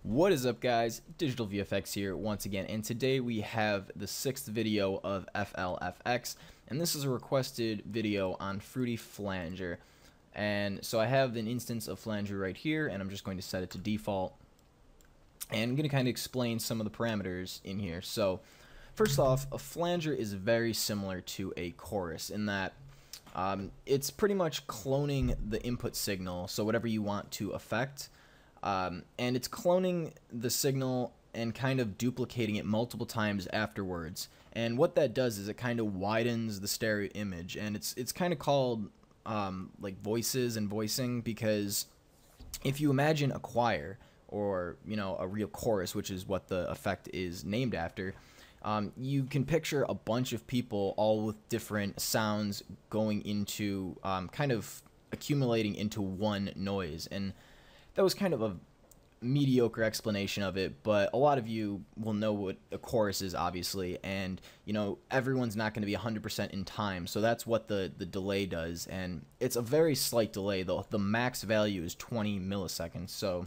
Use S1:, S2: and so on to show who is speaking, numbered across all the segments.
S1: What is up, guys? Digital VFX here once again, and today we have the 6th video of FLFX, and this is a requested video on Fruity Flanger. And so I have an instance of Flanger right here, and I'm just going to set it to default, and I'm going to kind of explain some of the parameters in here. So first off, a flanger is very similar to a chorus in that it's pretty much cloning the input signal, so whatever you want to affect. And it's cloning the signal and kind of duplicating it multiple times afterwards. And what that does is it kind of widens the stereo image, and it's kind of called like voices and voicing, because if you imagine a choir or a real chorus, which is what the effect is named after, you can picture a bunch of people all with different sounds going into kind of accumulating into one noise. And that was kind of a mediocre explanation of it, but a lot of you will know what a chorus is, obviously, and everyone's not going to be 100% in time, so that's what the delay does, and it's a very slight delay. The max value is 20 milliseconds, so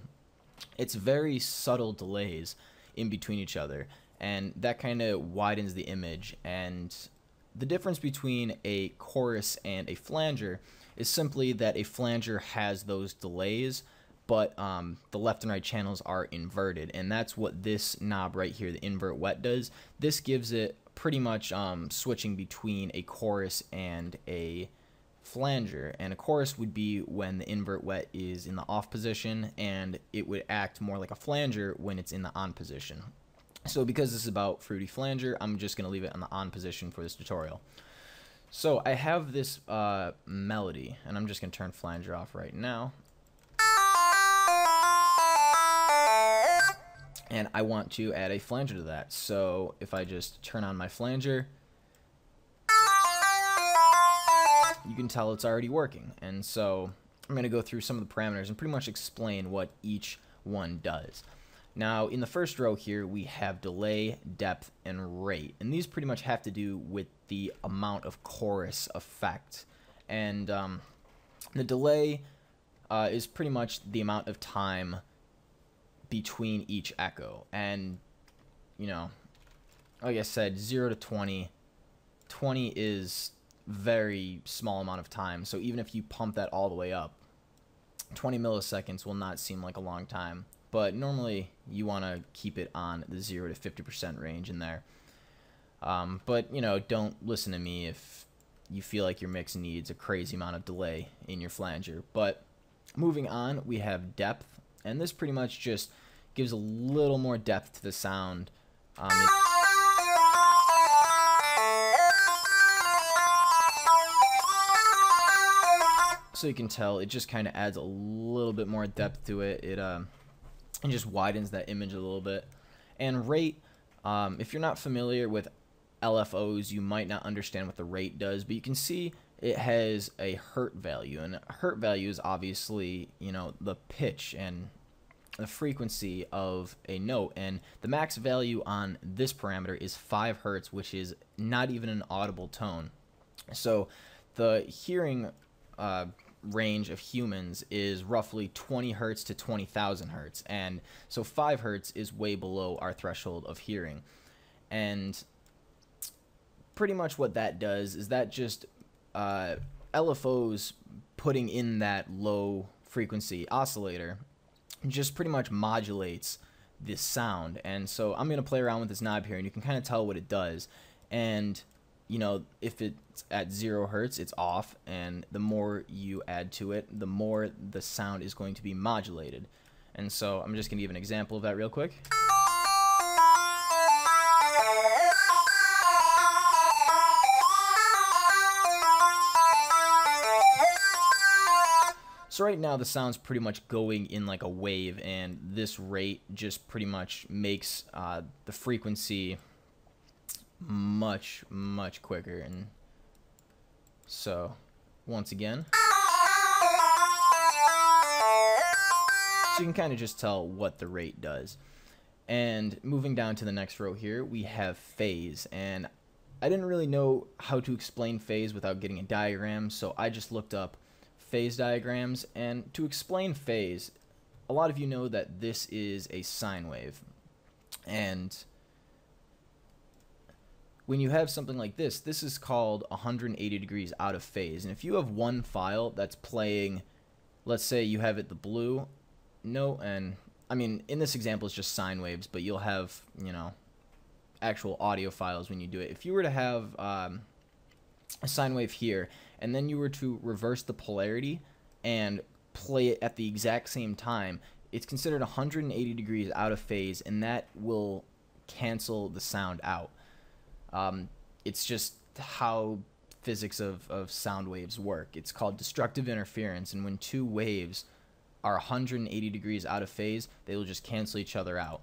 S1: it's very subtle delays in between each other, and that kind of widens the image. And the difference between a chorus and a flanger is simply that a flanger has those delays, but the left and right channels are inverted, and that's what this knob right here, the invert wet, does. This gives it pretty much switching between a chorus and a flanger. And a chorus would be when the invert wet is in the off position, and it would act more like a flanger when it's in the on position. So because this is about Fruity Flanger, I'm just going to leave it on the on position for this tutorial. So I have this melody, and I'm just going to turn flanger off right now. And I want to add a flanger to that. So if I just turn on my flanger, you can tell it's already working. And so I'm going to go through some of the parameters and pretty much explain what each one does. Now, in the first row here, we have delay, depth, and rate. And these pretty much have to do with the amount of chorus effect. And the delay is pretty much the amount of time between each echo. And like I said, 0 to 20 is very small amount of time, so even if you pump that all the way up, 20 milliseconds will not seem like a long time, but normally you want to keep it on the 0 to 50% range in there. But don't listen to me if you feel like your mix needs a crazy amount of delay in your flanger. But moving on, we have depth, and this pretty much just gives a little more depth to the sound. So you can tell it just kind of adds a little bit more depth to it. It just widens that image a little bit. And rate, if you're not familiar with LFOs, you might not understand what the rate does, but you can see it has a hertz value, and a hertz value is obviously the pitch and the frequency of a note, and the max value on this parameter is 5 hertz, which is not even an audible tone. So the hearing range of humans is roughly 20 hertz to 20,000 hertz, and so 5 hertz is way below our threshold of hearing. And pretty much what that does is that just LFOs putting in that low frequency oscillator just pretty much modulates this sound. And so I'm going to play around with this knob here, and you can kind of tell what it does. And if it's at 0 hertz, it's off, and the more you add to it, the more the sound is going to be modulated. And so I'm just going to give an example of that real quick. So right now the sound's pretty much going in like a wave, and this rate just pretty much makes the frequency much quicker. And so once again, so you can kind of just tell what the rate does. And moving down to the next row here, we have phase, and I didn't really know how to explain phase without getting a diagram, so I just looked up phase diagrams. And to explain phase, a lot of you know that this is a sine wave, and when you have something like this is called 180 degrees out of phase. And if you have one file that's playing, let's say you have it the blue note, and I mean in this example it's just sine waves, but you'll have, you know, actual audio files when you do it. If you were to have a sine wave here, and then you were to reverse the polarity and play it at the exact same time, it's considered 180 degrees out of phase, and that will cancel the sound out. It's just how physics of sound waves work. It's called destructive interference, and when two waves are 180 degrees out of phase, they will just cancel each other out.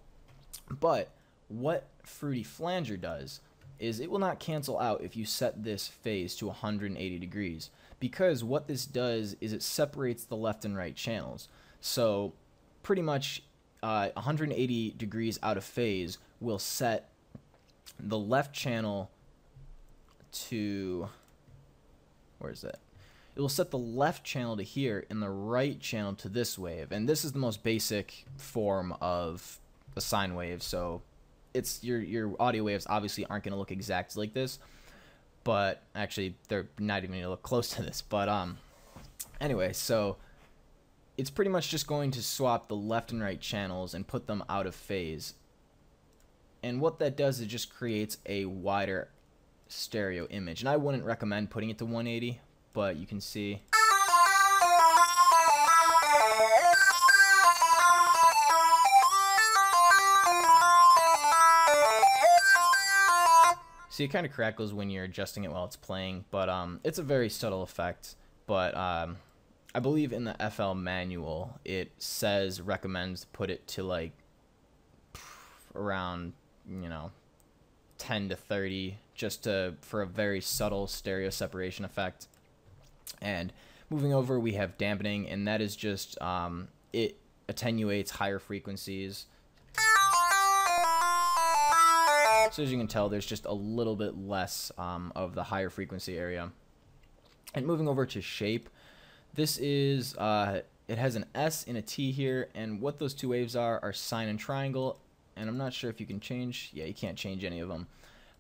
S1: But what Fruity Flanger does is it will not cancel out if you set this phase to 180 degrees, because what this does is it separates the left and right channels. So pretty much 180 degrees out of phase will set the left channel to, where is that? It will set the left channel to here and the right channel to this wave. And this is the most basic form of a sine wave. So it's your audio waves obviously aren't going to look exactly like this, but actually they're not even going to look close to this. But anyway, so it's pretty much just going to swap the left and right channels and put them out of phase. And what that does is just creates a wider stereo image. And I wouldn't recommend putting it to 180, but you can see. See, it kind of crackles when you're adjusting it while it's playing, but it's a very subtle effect. But I believe in the FL manual, it recommends put it to like around, you know, 10 to 30, just for a very subtle stereo separation effect. And moving over, we have dampening, and that is just it attenuates higher frequencies. So as you can tell, there's just a little bit less of the higher frequency area. And moving over to shape, this is it has an S and a T here, and what those two waves are sine and triangle. And I'm not sure if you can change, yeah, you can't change any of them.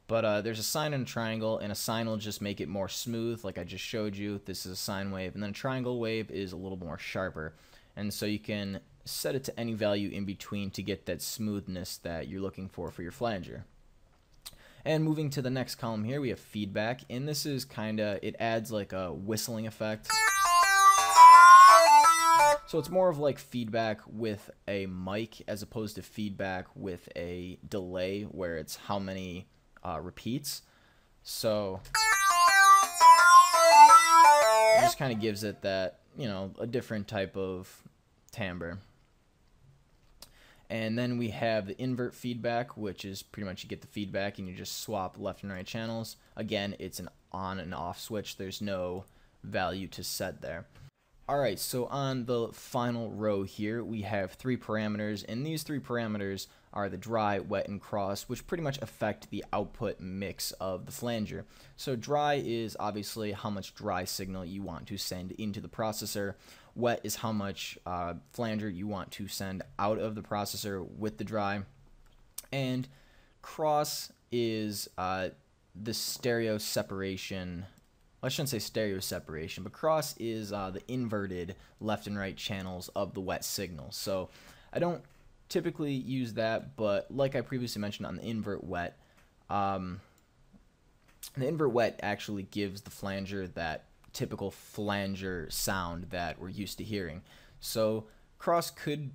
S1: But there's a sine and a triangle, and a sine will just make it more smooth, like I just showed you. This is a sine wave, and then a triangle wave is a little more sharper. And so you can set it to any value in between to get that smoothness that you're looking for your flanger. And moving to the next column here, we have feedback, and this is it adds like a whistling effect. So it's more of like feedback with a mic as opposed to feedback with a delay where it's how many repeats. So it just kind of gives it that, you know, a different type of timbre. And then we have the invert feedback, which is pretty much you get the feedback and you just swap left and right channels. Again, it's an on and off switch. There's no value to set there. Alright, so on the final row here, we have 3 parameters, and these 3 parameters are the dry, wet, and cross, which pretty much affect the output mix of the flanger. So dry is obviously how much dry signal you want to send into the processor. Wet is how much flanger you want to send out of the processor with the dry. And cross is the stereo separation. I shouldn't say stereo separation, but cross is the inverted left and right channels of the wet signal. So I don't typically use that, but like I previously mentioned on the invert wet actually gives the flanger that typical flanger sound that we're used to hearing. So cross could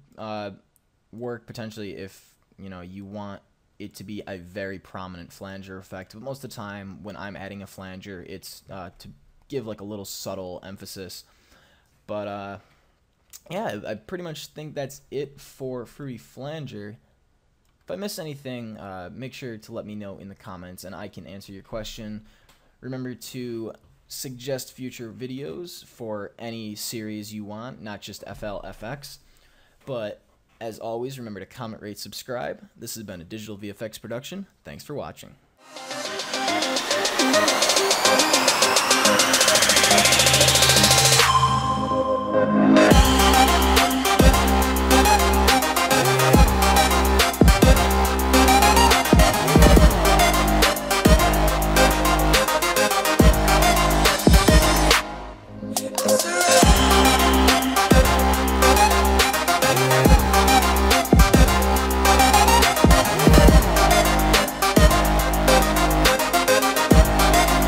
S1: work potentially if, you know, you want it to be a very prominent flanger effect, but most of the time when I'm adding a flanger, it's to give like a little subtle emphasis. But yeah, I pretty much think that's it for Fruity Flanger. If I miss anything, make sure to let me know in the comments and I can answer your question. Remember to suggest future videos for any series you want, not just FLFX. But as always, remember to comment, rate, subscribe. This has been a Digital VFX production. Thanks for watching.